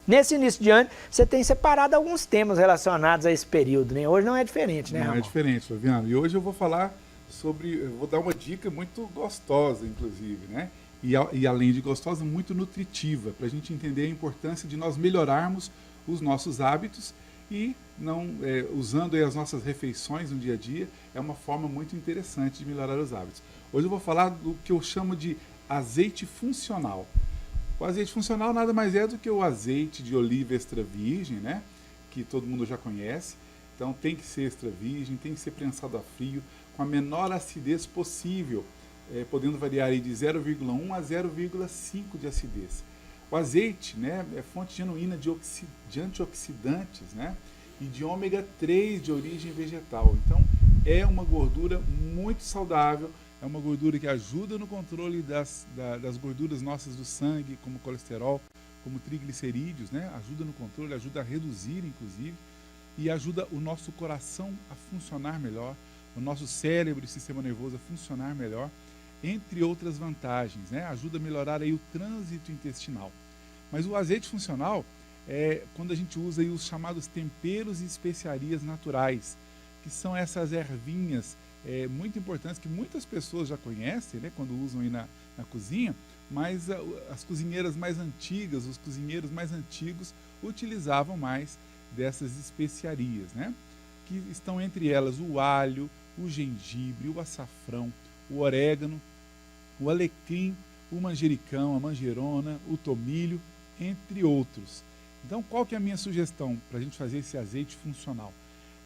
Nesse início de ano, você tem separado alguns temas relacionados a esse período, né? Hoje não é diferente, né, Ramon? Não é diferente, Flaviano. E hoje eu vou falar sobre, eu vou dar uma dica muito gostosa, inclusive, né? E além de gostosa, muito nutritiva, para a gente entender a importância de nós melhorarmos os nossos hábitos e não usando aí as nossas refeições no dia a dia, é uma forma muito interessante de melhorar os hábitos. Hoje eu vou falar do que eu chamo de azeite funcional. O azeite funcional nada mais é do que o azeite de oliva extra virgem, né? Que todo mundo já conhece. Então tem que ser extra virgem, tem que ser prensado a frio, com a menor acidez possível, podendo variar aí de 0,1 a 0,5 de acidez. O azeite, né, é fonte genuína de antioxidantes, né, e de ômega 3 de origem vegetal. Então é uma gordura muito saudável, é uma gordura que ajuda no controle das gorduras nossas do sangue, como colesterol, como triglicerídeos, né, ajuda no controle, ajuda a reduzir, inclusive, e ajuda o nosso coração a funcionar melhor, o nosso cérebro e sistema nervoso a funcionar melhor, entre outras vantagens, né? Ajuda a melhorar aí o trânsito intestinal. Mas o azeite funcional é quando a gente usa aí os chamados temperos e especiarias naturais, que são essas ervinhas muito importantes que muitas pessoas já conhecem, né? Quando usam aí na cozinha, mas as cozinheiras mais antigas, os cozinheiros mais antigos utilizavam mais dessas especiarias, né? Que estão entre elas o alho, o gengibre, o açafrão, o orégano, o alecrim, o manjericão, a manjerona, o tomilho, entre outros. Então, qual que é a minha sugestão para a gente fazer esse azeite funcional?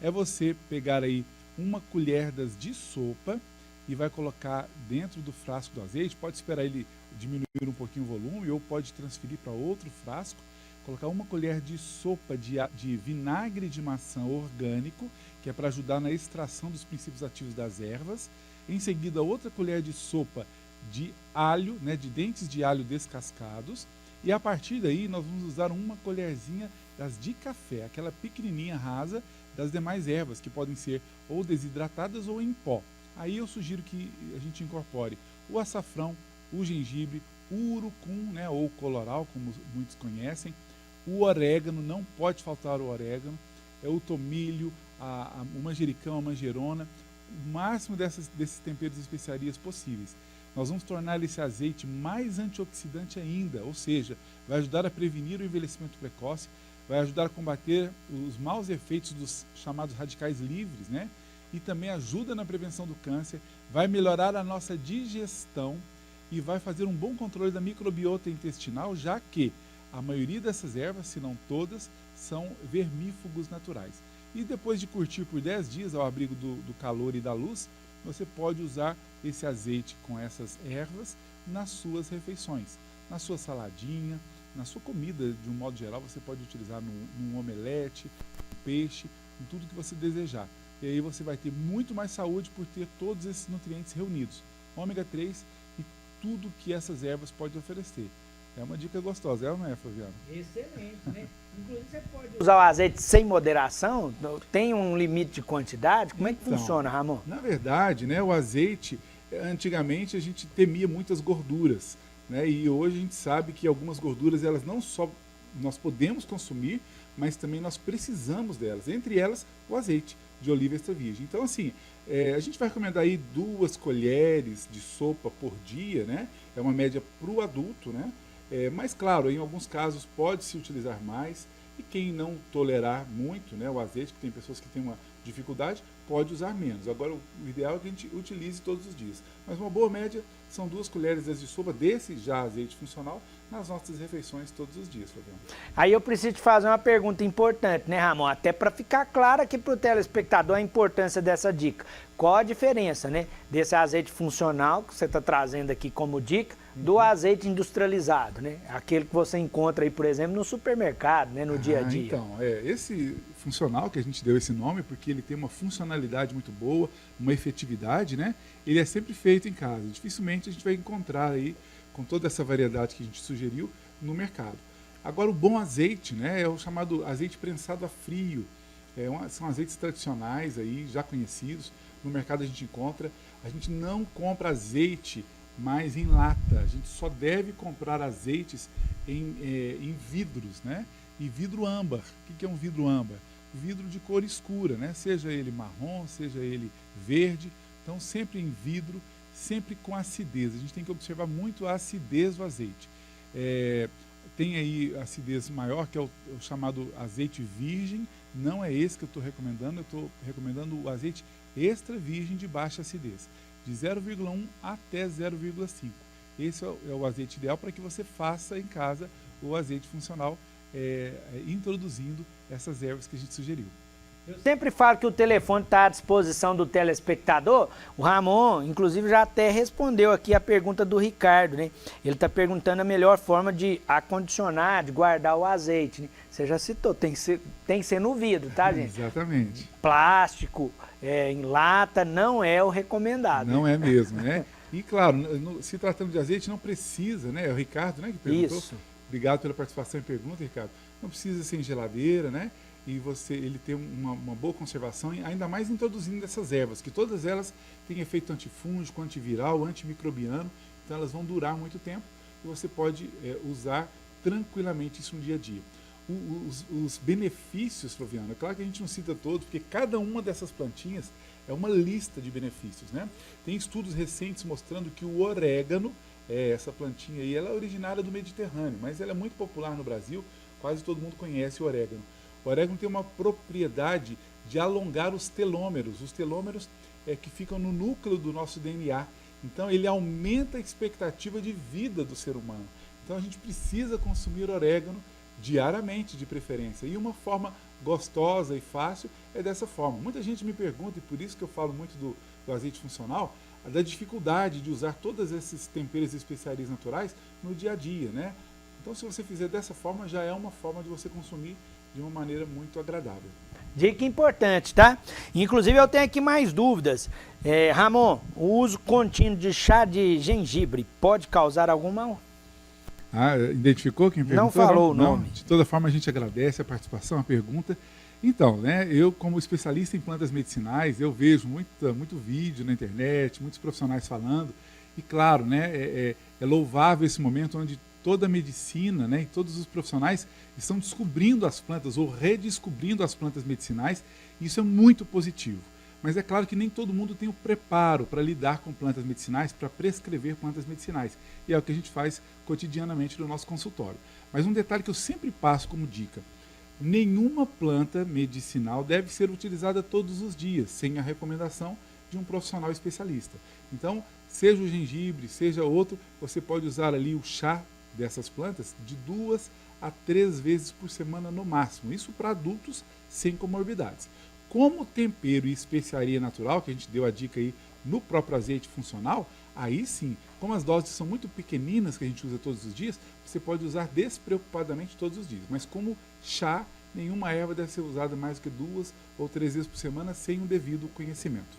É você pegar aí uma colher de sopa e vai colocar dentro do frasco do azeite, pode esperar ele diminuir um pouquinho o volume ou pode transferir para outro frasco, colocar uma colher de sopa de vinagre de maçã orgânico, que é para ajudar na extração dos princípios ativos das ervas. Em seguida, outra colher de sopa de alho, né, de dentes de alho descascados. E a partir daí, nós vamos usar uma colherzinha das de café, aquela pequenininha rasa das demais ervas, que podem ser ou desidratadas ou em pó. Aí eu sugiro que a gente incorpore o açafrão, o gengibre, o urucum, né, ou coloral, como muitos conhecem, o orégano, não pode faltar o orégano, o tomilho, o manjericão, a manjerona, o máximo desses temperos e especiarias possíveis. Nós vamos tornar esse azeite mais antioxidante ainda, ou seja, vai ajudar a prevenir o envelhecimento precoce, vai ajudar a combater os maus efeitos dos chamados radicais livres, né? E também ajuda na prevenção do câncer, vai melhorar a nossa digestão e vai fazer um bom controle da microbiota intestinal, já que a maioria dessas ervas, se não todas, são vermífugos naturais. E depois de curtir por 10 dias ao abrigo do calor e da luz, você pode usar esse azeite com essas ervas nas suas refeições, na sua saladinha, na sua comida, de um modo geral, você pode utilizar num omelete, no peixe, em tudo que você desejar. E aí você vai ter muito mais saúde por ter todos esses nutrientes reunidos, ômega 3 e tudo que essas ervas podem oferecer. É uma dica gostosa, não é, Flaviano? Excelente, né? Inclusive você pode usar o azeite sem moderação? Tem um limite de quantidade? Como é que funciona, Ramon? Na verdade, né, o azeite, antigamente a gente temia muitas gorduras, né? E hoje a gente sabe que algumas gorduras, elas não só nós podemos consumir, mas também nós precisamos delas. Entre elas, o azeite de oliva extra virgem. Então, assim, a gente vai recomendar aí 2 colheres de sopa por dia, né? É uma média para o adulto, né? Mas, claro, em alguns casos pode-se utilizar mais, e quem não tolerar muito, né, o azeite, que tem pessoas que têm uma dificuldade, pode usar menos. Agora, o ideal é que a gente utilize todos os dias. Mas uma boa média são 2 colheres de sopa desse já azeite funcional nas nossas refeições todos os dias, Fabiano. Aí eu preciso te fazer uma pergunta importante, né, Ramon? Até para ficar claro aqui para o telespectador a importância dessa dica. Qual a diferença, né, desse azeite funcional que você está trazendo aqui como dica do azeite industrializado, né? Aquele que você encontra aí, por exemplo, no supermercado, né, no dia a dia. Então, esse funcional, que a gente deu esse nome, porque ele tem uma funcionalidade muito boa, uma efetividade, né? Ele é sempre feito em casa. Dificilmente a gente vai encontrar aí, com toda essa variedade que a gente sugeriu, no mercado. Agora, o bom azeite, né, é o chamado azeite prensado a frio. São azeites tradicionais aí, já conhecidos. No mercado a gente encontra. A gente não compra azeite mais em lata. A gente só deve comprar azeites em vidros, né? E vidro âmbar. O que é um vidro âmbar? Vidro de cor escura, né? Seja ele marrom, seja ele verde. Então, sempre em vidro, sempre com acidez. A gente tem que observar muito a acidez do azeite. Tem aí acidez maior, que é o chamado azeite virgem. Não é esse que eu estou recomendando. Eu estou recomendando o azeite extra virgem de baixa acidez, de 0,1 até 0,5. Esse é o azeite ideal para que você faça em casa o azeite funcional, introduzindo essas ervas que a gente sugeriu. Eu sempre falo que o telefone está à disposição do telespectador. O Ramon, inclusive, já até respondeu aqui a pergunta do Ricardo, né? Ele está perguntando a melhor forma de acondicionar, de guardar o azeite, né? Você já citou, tem que ser no vidro, tá, gente? Exatamente. Plástico, em lata, não é o recomendado. Não é mesmo, né? E, claro, se tratando de azeite, não precisa, né? É o Ricardo, né, que perguntou. Isso. Obrigado pela participação e pergunta, Ricardo. Não precisa ser em geladeira, né? E ele tem uma boa conservação, ainda mais introduzindo essas ervas, que todas elas têm efeito antifúngico, antiviral, antimicrobiano, então elas vão durar muito tempo e você pode usar tranquilamente isso no dia a dia. Os benefícios, Flaviano, é claro que a gente não cita todos, porque cada uma dessas plantinhas é uma lista de benefícios, né? Tem estudos recentes mostrando que o orégano, essa plantinha aí, ela é originária do Mediterrâneo, mas ela é muito popular no Brasil, quase todo mundo conhece o orégano. O orégano tem uma propriedade de alongar os telômeros. Os telômeros que ficam no núcleo do nosso DNA. Então, ele aumenta a expectativa de vida do ser humano. Então, a gente precisa consumir orégano diariamente, de preferência. E uma forma gostosa e fácil é dessa forma. Muita gente me pergunta, e por isso que eu falo muito do azeite funcional, da dificuldade de usar todos esses temperos e especiarias naturais no dia a dia, né? Então, se você fizer dessa forma, já é uma forma de você consumir de uma maneira muito agradável. Dica importante, tá? Inclusive eu tenho aqui mais dúvidas. Ramon, o uso contínuo de chá de gengibre pode causar algum mal? Identificou quem perguntou? Não falou o nome. De toda forma, a gente agradece a participação, a pergunta. Então, né, eu como especialista em plantas medicinais, eu vejo muito vídeo na internet, muitos profissionais falando, e claro, né, é louvável esse momento onde toda a medicina, né, e todos os profissionais estão descobrindo as plantas ou redescobrindo as plantas medicinais, e isso é muito positivo. Mas é claro que nem todo mundo tem o preparo para lidar com plantas medicinais, para prescrever plantas medicinais. E é o que a gente faz cotidianamente no nosso consultório. Mas um detalhe que eu sempre passo como dica: nenhuma planta medicinal deve ser utilizada todos os dias, sem a recomendação de um profissional especialista. Então, seja o gengibre, seja outro, você pode usar ali o chá dessas plantas de 2 a 3 vezes por semana no máximo. Isso para adultos sem comorbidades. Como tempero e especiaria natural, que a gente deu a dica aí no próprio azeite funcional, aí sim, como as doses são muito pequeninas que a gente usa todos os dias, você pode usar despreocupadamente todos os dias. Mas como chá, nenhuma erva deve ser usada mais do que 2 ou 3 vezes por semana sem o devido conhecimento.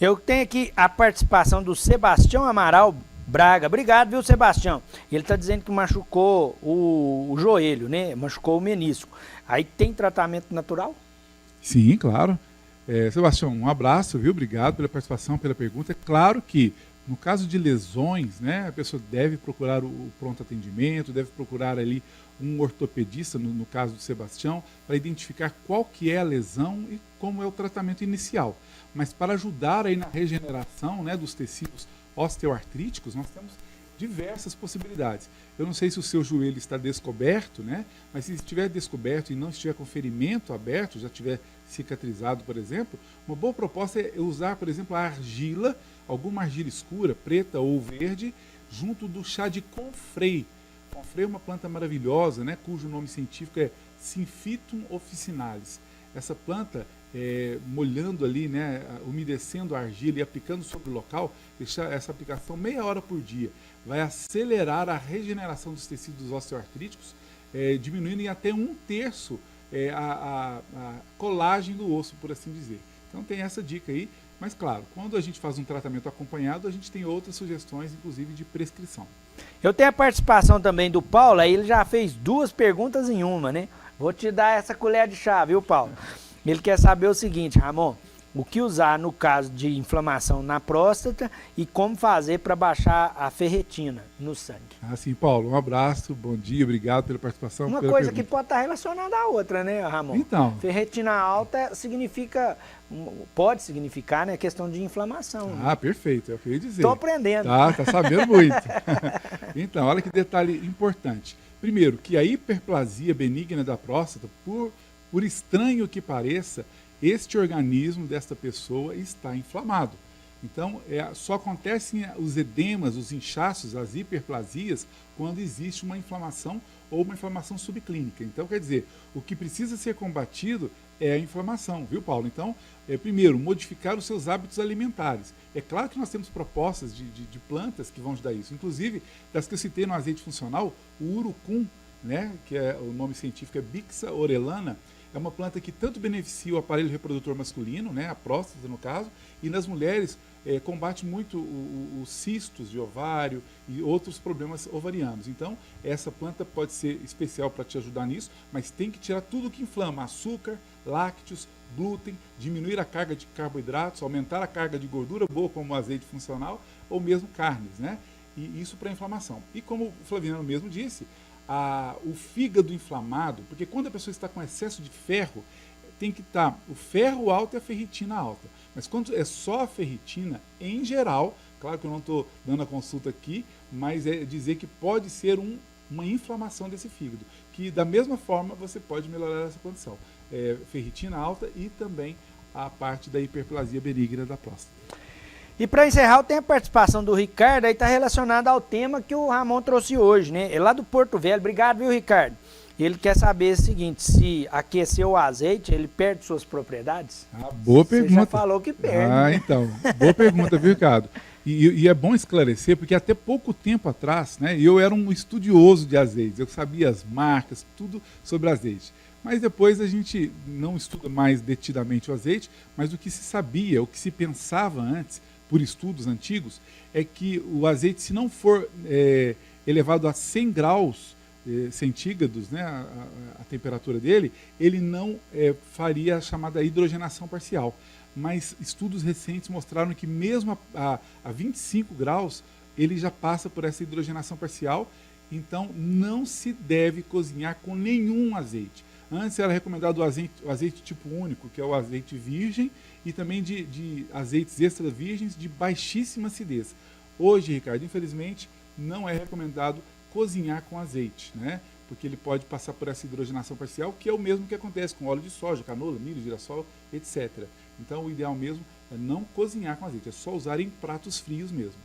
Eu tenho aqui a participação do Sebastião Amaral Braga. Obrigado, viu, Sebastião? Ele está dizendo que machucou o joelho, né? Machucou o menisco. Aí tem tratamento natural? Sim, claro. Sebastião, um abraço, viu? Obrigado pela participação, pela pergunta. É claro que, no caso de lesões, né, a pessoa deve procurar o pronto atendimento, deve procurar ali um ortopedista, no caso do Sebastião, para identificar qual que é a lesão e como é o tratamento inicial. Mas para ajudar aí na regeneração, né, dos tecidos osteoartríticos, nós temos diversas possibilidades. Eu não sei se o seu joelho está descoberto, né? Mas se estiver descoberto e não estiver com ferimento aberto, já estiver cicatrizado, por exemplo, uma boa proposta é usar, por exemplo, a argila, alguma argila escura, preta ou verde, junto do chá de confrei. Confrei é uma planta maravilhosa, né? Cujo nome científico é Symphytum officinalis. Essa planta, molhando ali, né, umedecendo a argila e aplicando sobre o local, deixar essa aplicação meia hora por dia, vai acelerar a regeneração dos tecidos osteoartríticos, diminuindo em até 1/3 a colagem do osso, por assim dizer. Então tem essa dica aí, mas claro, quando a gente faz um tratamento acompanhado, a gente tem outras sugestões, inclusive de prescrição. Eu tenho a participação também do Paulo, aí ele já fez 2 perguntas em uma, né? Vou te dar essa colher de chá, viu, Paulo? Ele quer saber o seguinte, Ramon, o que usar no caso de inflamação na próstata e como fazer para baixar a ferritina no sangue. Sim, Paulo, um abraço, bom dia, obrigado pela participação. Uma pela coisa pergunta. que pode estar relacionada à outra, né, Ramon? Então. Ferritina alta pode significar, né, questão de inflamação. Né? Perfeito, é o que eu ia dizer. Estou aprendendo. Tá sabendo muito. Então, olha que detalhe importante. Primeiro, que a hiperplasia benigna da próstata, por estranho que pareça, este organismo desta pessoa está inflamado. Então, só acontecem os edemas, os inchaços, as hiperplasias, quando existe uma inflamação ou uma inflamação subclínica. Então, quer dizer, o que precisa ser combatido é a inflamação, viu, Paulo? Então, primeiro, modificar os seus hábitos alimentares. É claro que nós temos propostas de plantas que vão ajudar isso. Inclusive, das que eu citei no azeite funcional, o urucum, né, que o nome científico é Bixa orellana, é uma planta que tanto beneficia o aparelho reprodutor masculino, né, a próstata no caso, e nas mulheres combate muito os cistos de ovário e outros problemas ovarianos. Então, essa planta pode ser especial para te ajudar nisso, mas tem que tirar tudo que inflama, açúcar, lácteos, glúten, diminuir a carga de carboidratos, aumentar a carga de gordura boa, como o azeite funcional, ou mesmo carnes, né? E isso para inflamação. E como o Flaviano mesmo disse, o fígado inflamado, porque quando a pessoa está com excesso de ferro, tem que estar o ferro alto e a ferritina alta. Mas quando é só a ferritina, em geral, claro que eu não estou dando a consulta aqui, mas é dizer que pode ser uma inflamação desse fígado, que da mesma forma você pode melhorar essa condição. Ferritina alta e também a parte da hiperplasia benigna da próstata. E para encerrar, tem a participação do Ricardo, aí está relacionado ao tema que o Ramon trouxe hoje, né? É lá do Porto Velho. Obrigado, viu, Ricardo? Ele quer saber o seguinte, se aquecer o azeite, ele perde suas propriedades? Boa pergunta. Você já falou que perde. Então, boa pergunta, viu, Ricardo? E é bom esclarecer, porque até pouco tempo atrás, né, eu era um estudioso de azeites, eu sabia as marcas, tudo sobre azeite. Mas depois a gente não estuda mais detidamente o azeite, mas o que se sabia, o que se pensava antes, por estudos antigos, é que o azeite, se não for elevado a 100 graus centígrados, né, a temperatura dele, ele não faria a chamada hidrogenação parcial. Mas estudos recentes mostraram que mesmo a 25 graus, ele já passa por essa hidrogenação parcial, então não se deve cozinhar com nenhum azeite. Antes era recomendado o azeite tipo único, que é o azeite virgem, e também de azeites extra virgens de baixíssima acidez. Hoje, Ricardo, infelizmente, não é recomendado cozinhar com azeite, né? Porque ele pode passar por essa hidrogenação parcial, que é o mesmo que acontece com óleo de soja, canola, milho, girassol, etc. Então, o ideal mesmo é não cozinhar com azeite, é só usar em pratos frios mesmo.